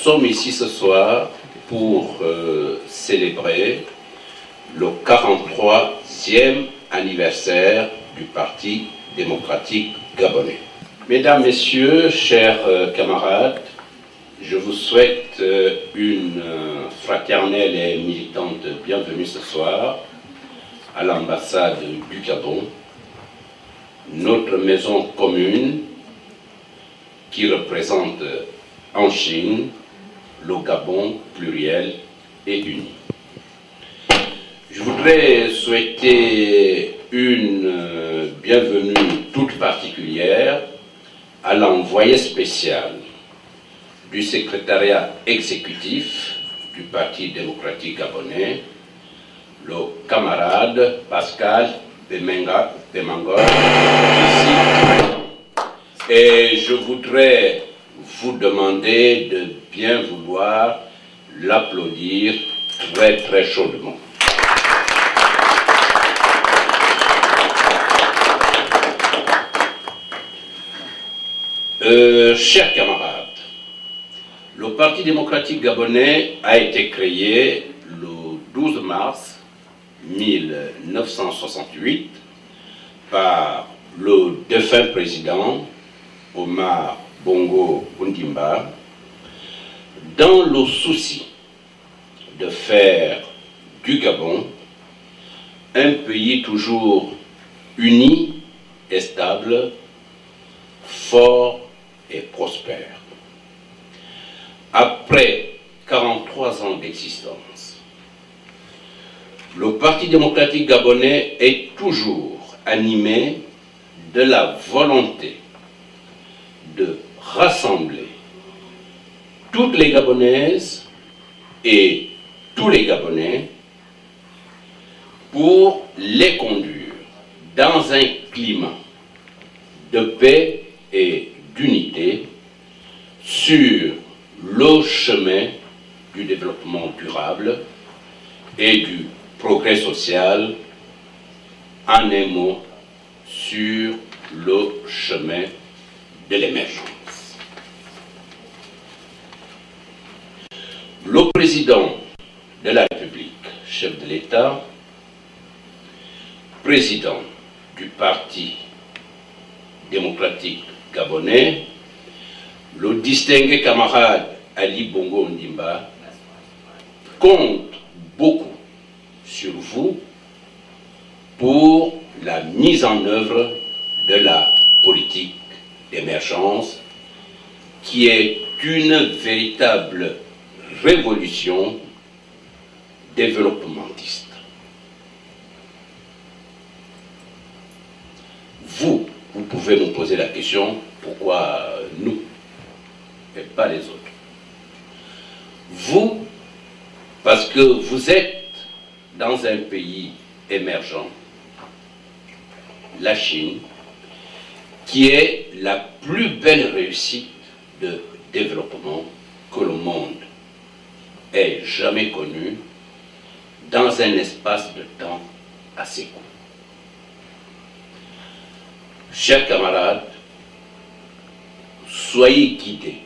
sommes ici ce soir pour célébrer le 43e anniversaire du Parti démocratique gabonais. Mesdames, Messieurs, chers camarades, je vous souhaite une fraternelle et militante bienvenue ce soir à l'ambassade du Gabon, notre maison commune qui représente en Chine le Gabon pluriel et uni. Je voudrais souhaiter une bienvenue toute particulière à l'envoyé spécial du secrétariat exécutif du Parti démocratique gabonais, le camarade Pascal Pemangoy, ici présent. Et je voudrais vous demander de bien vouloir l'applaudir très très chaudement. Chers camarades, le Parti démocratique gabonais a été créé le 12 mars 1968 par le défunt président Omar Bongo Ondimba dans le souci de faire du Gabon un pays toujours uni et stable, fort et prospère. Après 43 ans d'existence, le Parti démocratique gabonais est toujours animé de la volonté de rassembler toutes les Gabonaises et tous les Gabonais pour les conduire dans un climat de paix et d'unité sur le chemin du développement durable et du progrès social, en un mot, sur le chemin de l'émergence. Le président de la République, chef de l'État, président du Parti démocratique gabonais, le distingué camarade Ali Bongo Ondimba, compte beaucoup sur vous pour la mise en œuvre de la politique d'émergence qui est une véritable révolution développementiste. Vous pouvez me poser la question, pourquoi nous et pas les autres? Vous, parce que vous êtes dans un pays émergent, la Chine, qui est la plus belle réussite de développement que le monde ait jamais connue dans un espace de temps assez court. Chers camarades, soyez guidés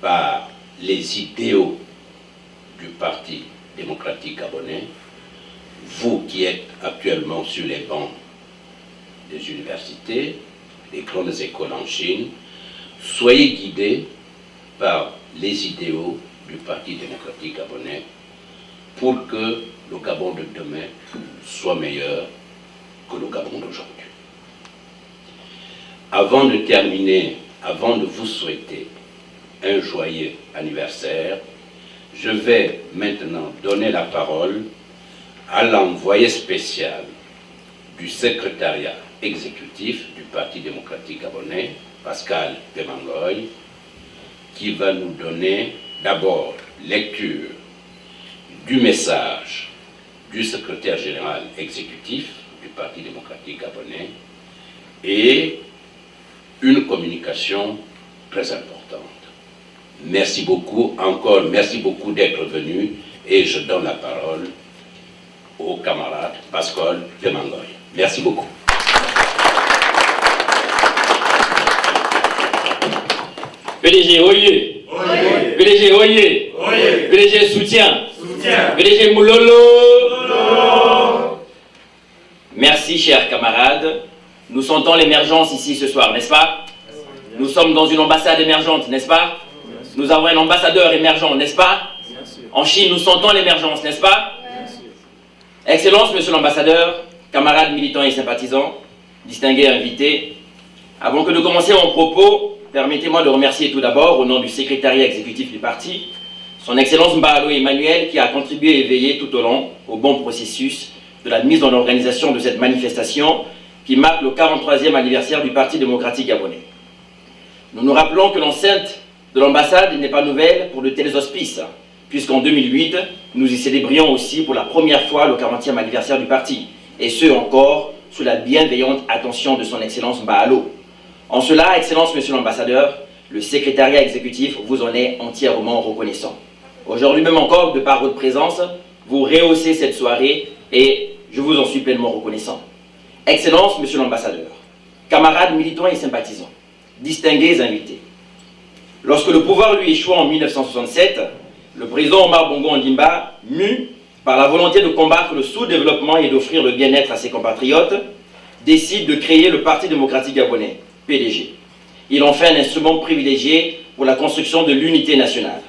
par les idéaux du Parti démocratique gabonais, vous qui êtes actuellement sur les bancs des universités, des grandes écoles en Chine, soyez guidés par les idéaux du Parti démocratique gabonais pour que le Gabon de demain soit meilleur que le Gabon d'aujourd'hui. Avant de terminer, avant de vous souhaiter un joyeux anniversaire, je vais maintenant donner la parole à l'envoyé spécial du secrétariat exécutif du Parti démocratique gabonais, Pascal Pemangoy, qui va nous donner d'abord lecture du message du secrétaire général exécutif du Parti démocratique gabonais et une communication très importante. Merci beaucoup, encore merci beaucoup d'être venu et je donne la parole au camarade Pascal Pemangoy. Merci beaucoup. PDG, oyez. PDG Oye. PDG Soutien. PDG Moulolo. Merci, chers camarades. Nous sentons l'émergence ici ce soir, n'est-ce pas? Nous sommes dans une ambassade émergente, n'est-ce pas? Nous avons un ambassadeur émergent, n'est-ce pas? En Chine, nous sentons l'émergence, n'est-ce pas? Excellence, monsieur l'ambassadeur, camarades militants et sympathisants, distingués invités, avant que de commencer mon propos, permettez-moi de remercier tout d'abord, au nom du secrétariat exécutif du parti, son Excellence Mbahalo Emmanuel, qui a contribué et veillé tout au long au bon processus de la mise en organisation de cette manifestation qui marque le 43e anniversaire du Parti démocratique gabonais. Nous nous rappelons que l'enceinte de l'ambassade n'est pas nouvelle pour de tels auspices, puisqu'en 2008, nous y célébrions aussi pour la première fois le 40e anniversaire du parti, et ce encore sous la bienveillante attention de son Excellence Mbahalo. En cela, Excellence, Monsieur l'ambassadeur, le secrétariat exécutif vous en est entièrement reconnaissant. Aujourd'hui même encore, de par votre présence, vous rehaussez cette soirée et je vous en suis pleinement reconnaissant. Excellence, Monsieur l'ambassadeur, camarades militants et sympathisants, distingués invités. Lorsque le pouvoir lui échoua en 1967, le président Omar Bongo Ondimba, mu par la volonté de combattre le sous-développement et d'offrir le bien-être à ses compatriotes, décide de créer le Parti démocratique gabonais, PDG. Il en fait un instrument privilégié pour la construction de l'unité nationale.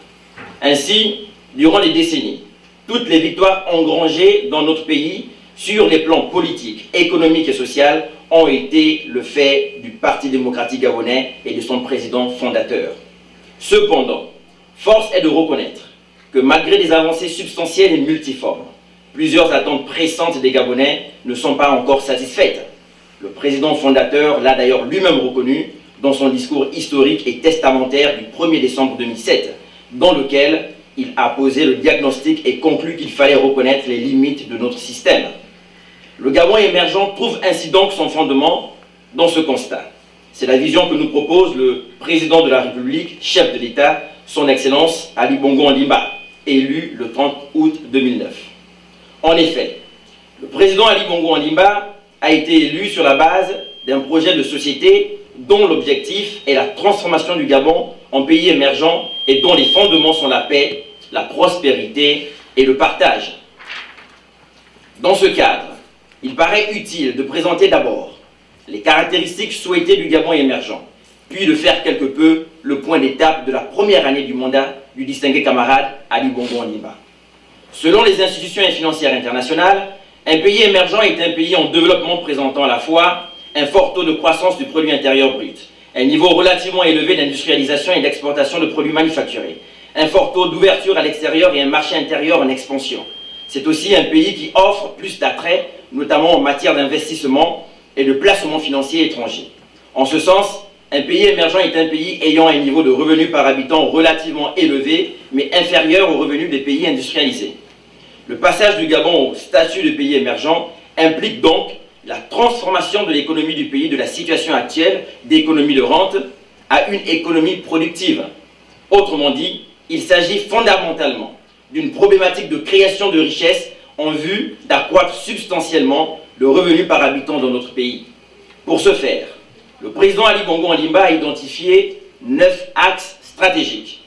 Ainsi, durant les décennies, toutes les victoires engrangées dans notre pays sur les plans politiques, économiques et sociaux ont été le fait du Parti démocratique gabonais et de son président fondateur. Cependant, force est de reconnaître que malgré des avancées substantielles et multiformes, plusieurs attentes pressantes des Gabonais ne sont pas encore satisfaites. Le président fondateur l'a d'ailleurs lui-même reconnu dans son discours historique et testamentaire du 1er décembre 2007, dans lequel il a posé le diagnostic et conclu qu'il fallait reconnaître les limites de notre système. Le Gabon émergent trouve ainsi donc son fondement dans ce constat. C'est la vision que nous propose le président de la République, chef de l'État, son Excellence Ali Bongo Ondimba, élu le 30 août 2009. En effet, le président Ali Bongo Ondimba a été élu sur la base d'un projet de société dont l'objectif est la transformation du Gabon en pays émergent et dont les fondements sont la paix, la prospérité et le partage. Dans ce cadre, il paraît utile de présenter d'abord les caractéristiques souhaitées du Gabon émergent, puis de faire quelque peu le point d'étape de la première année du mandat du distingué camarade Ali Bongo Ondimba. Selon les institutions financières internationales, un pays émergent est un pays en développement présentant à la fois un fort taux de croissance du produit intérieur brut, un niveau relativement élevé d'industrialisation et d'exportation de produits manufacturés, un fort taux d'ouverture à l'extérieur et un marché intérieur en expansion. C'est aussi un pays qui offre plus d'attrait, notamment en matière d'investissement et de placement financier étranger. En ce sens, un pays émergent est un pays ayant un niveau de revenus par habitant relativement élevé, mais inférieur aux revenus des pays industrialisés. Le passage du Gabon au statut de pays émergent implique donc la transformation de l'économie du pays de la situation actuelle d'économie de rente à une économie productive. Autrement dit, il s'agit fondamentalement d'une problématique de création de richesses en vue d'accroître substantiellement le revenu par habitant dans notre pays. Pour ce faire, le président Ali Bongo Ondimba a identifié 9 axes stratégiques.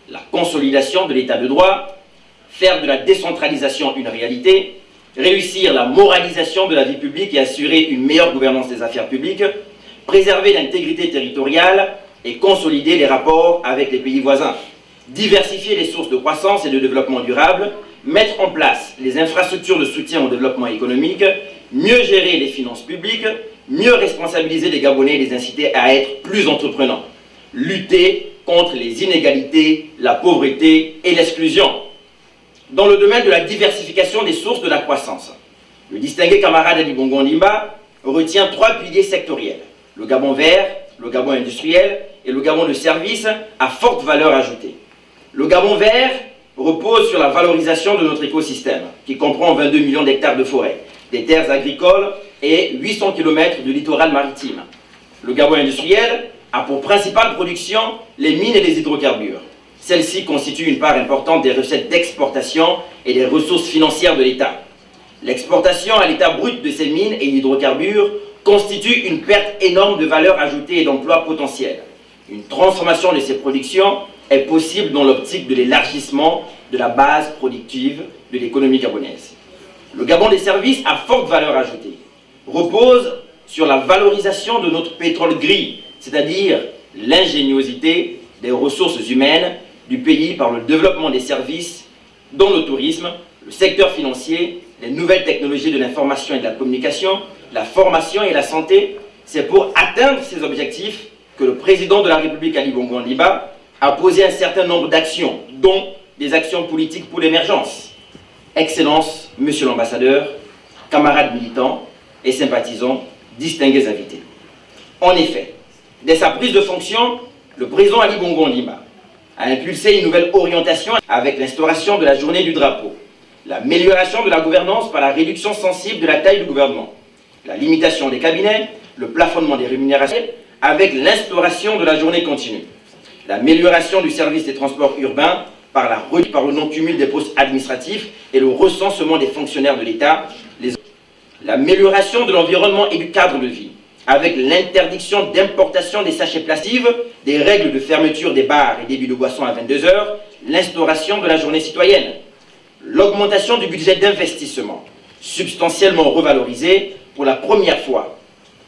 La consolidation de l'état de droit, faire de la décentralisation une réalité, réussir la moralisation de la vie publique et assurer une meilleure gouvernance des affaires publiques, préserver l'intégrité territoriale et consolider les rapports avec les pays voisins, diversifier les sources de croissance et de développement durable, mettre en place les infrastructures de soutien au développement économique, mieux gérer les finances publiques, mieux responsabiliser les Gabonais et les inciter à être plus entreprenants, lutter contre les inégalités, la pauvreté et l'exclusion. Dans le domaine de la diversification des sources de la croissance, le distingué camarade Ali Bongo Ondimba retient 3 piliers sectoriels: le Gabon vert, le Gabon industriel et le Gabon de services à forte valeur ajoutée. Le Gabon vert repose sur la valorisation de notre écosystème, qui comprend 22 millions d'hectares de forêt, des terres agricoles et 800 km de littoral maritime. Le Gabon industriel a pour principale production les mines et les hydrocarbures. Celles-ci constituent une part importante des recettes d'exportation et des ressources financières de l'État. L'exportation à l'état brut de ces mines et hydrocarbures constitue une perte énorme de valeur ajoutée et d'emplois potentiels. Une transformation de ces productions est possible dans l'optique de l'élargissement de la base productive de l'économie gabonaise. Le Gabon des services à forte valeur ajoutée repose sur la valorisation de notre pétrole gris, c'est-à-dire l'ingéniosité des ressources humaines du pays par le développement des services dont le tourisme, le secteur financier, les nouvelles technologies de l'information et de la communication, la formation et la santé. C'est pour atteindre ces objectifs que le président de la République, Ali Bongo Ondimba, a posé un certain nombre d'actions, dont des actions politiques pour l'émergence. Excellences, Monsieur l'ambassadeur, camarades militants et sympathisants, distingués invités. En effet, dès sa prise de fonction, le président Ali Bongo Ondimba a impulsé une nouvelle orientation avec l'instauration de la journée du drapeau, l'amélioration de la gouvernance par la réduction sensible de la taille du gouvernement, la limitation des cabinets, le plafonnement des rémunérations, avec l'instauration de la journée continue, l'amélioration du service des transports urbains par le non-cumul des postes administratifs et le recensement des fonctionnaires de l'État, l'amélioration de l'environnement et du cadre de vie, avec l'interdiction d'importation des sachets plastiques, des règles de fermeture des bars et débit de boissons à 22 h, l'instauration de la journée citoyenne, l'augmentation du budget d'investissement, substantiellement revalorisé pour la première fois.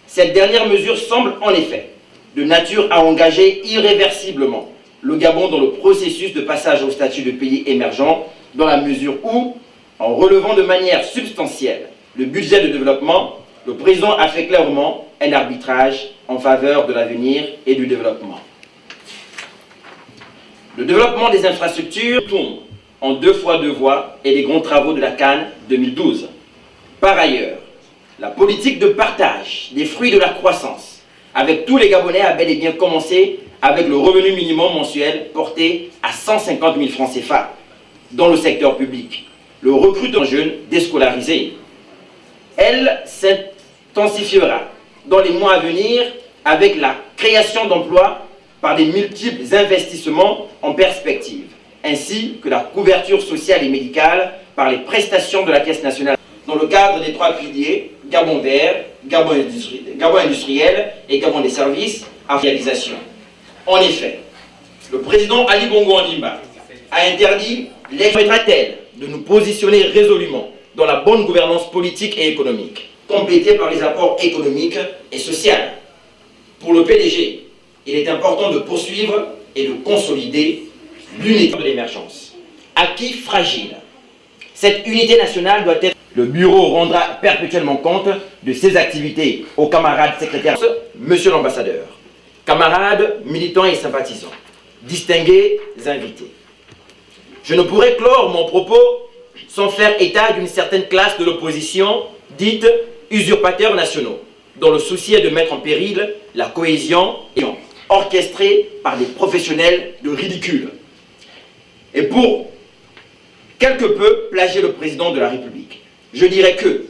Cette dernière mesure semble en effet de nature à engager irréversiblement le Gabon dans le processus de passage au statut de pays émergent, dans la mesure où, en relevant de manière substantielle le budget de développement, le président a fait clairement un arbitrage en faveur de l'avenir et du développement. Le développement des infrastructures tombe en 2 fois 2 voies et les grands travaux de la Cannes 2012. Par ailleurs, la politique de partage des fruits de la croissance avec tous les Gabonais a bel et bien commencé avec le revenu minimum mensuel porté à 150 000 francs CFA dans le secteur public, le recrutement de jeunes déscolarisés. Elle s'intensifiera dans les mois à venir avec la création d'emplois par des multiples investissements en perspective, ainsi que la couverture sociale et médicale par les prestations de la Caisse nationale dans le cadre des 3 piliers Gabon vert, Gabon industriel et Gabon des services à réalisation. En effet, le président Ali Bongo Ondimba a interdit l'exploitation de nous positionner résolument dans la bonne gouvernance politique et économique, complétée par les apports économiques et sociaux. Pour le PDG, il est important de poursuivre et de consolider l'unité de l'émergence. Acquis fragile, cette unité nationale doit être... Le bureau rendra perpétuellement compte de ses activités aux camarades secrétaires. Monsieur l'ambassadeur, camarades, militants et sympathisants, distingués invités, je ne pourrais clore mon propos sans faire état d'une certaine classe de l'opposition dite usurpateurs nationaux, dont le souci est de mettre en péril la cohésion orchestrée par des professionnels de ridicule. Et pour quelque peu plagier le président de la République, je dirais que,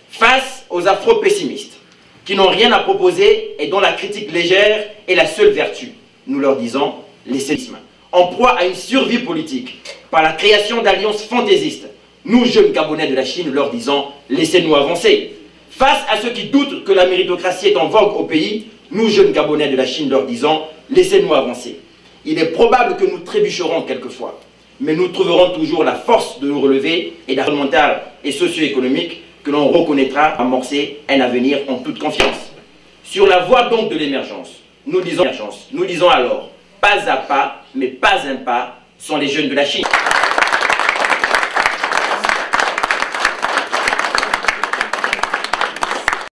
face aux afro-pessimistes, qui n'ont rien à proposer et dont la critique légère est la seule vertu, nous leur disons l'essayisme, en proie à une survie politique, par la création d'alliances fantaisistes, nous, jeunes Gabonais de la Chine, leur disons laissez-nous avancer. Face à ceux qui doutent que la méritocratie est en vogue au pays, nous, jeunes Gabonais de la Chine, leur disons laissez-nous avancer. Il est probable que nous trébucherons quelquefois, mais nous trouverons toujours la force de nous relever et d'art mental et socio-économique que l'on reconnaîtra amorcer un avenir en toute confiance. Sur la voie donc de l'émergence, nous disons alors, pas à pas, mais pas un pas, sont les jeunes de la Chine.